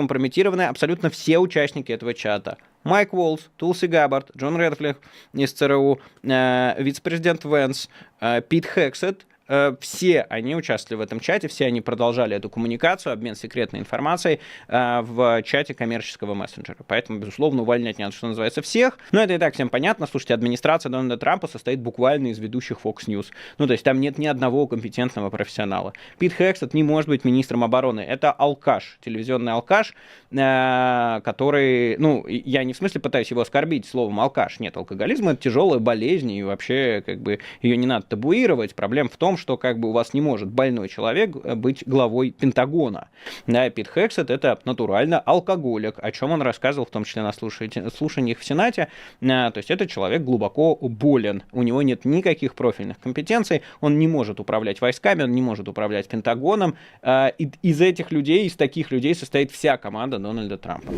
скомпрометированы абсолютно все участники этого чата. Майк Уолс, Тулси Габбард, Джон Рэдклифф из ЦРУ, вице-президент Венс, Пит Хексет. Все они участвовали в этом чате, все они продолжали эту коммуникацию, обмен секретной информацией в чате коммерческого мессенджера. Поэтому, безусловно, увольнять не надо, что называется, всех. Но это и так всем понятно. Слушайте, администрация Дональда Трампа состоит буквально из ведущих Fox News. Ну, то есть там нет ни одного компетентного профессионала. Пит Хексет не может быть министром обороны. Это алкаш, телевизионный алкаш, который... Ну, я не в смысле пытаюсь его оскорбить словом алкаш. Нет, алкоголизм — это тяжелая болезнь, и вообще, как бы, ее не надо табуировать. Проблема в том, что как бы у вас не может больной человек быть главой Пентагона. Да, Пит Хексет — это натурально алкоголик, о чем он рассказывал, в том числе на слушаниях в Сенате. То есть это человек глубоко болен, у него нет никаких профильных компетенций, он не может управлять войсками, он не может управлять Пентагоном. Из этих людей, из таких людей состоит вся команда Дональда Трампа.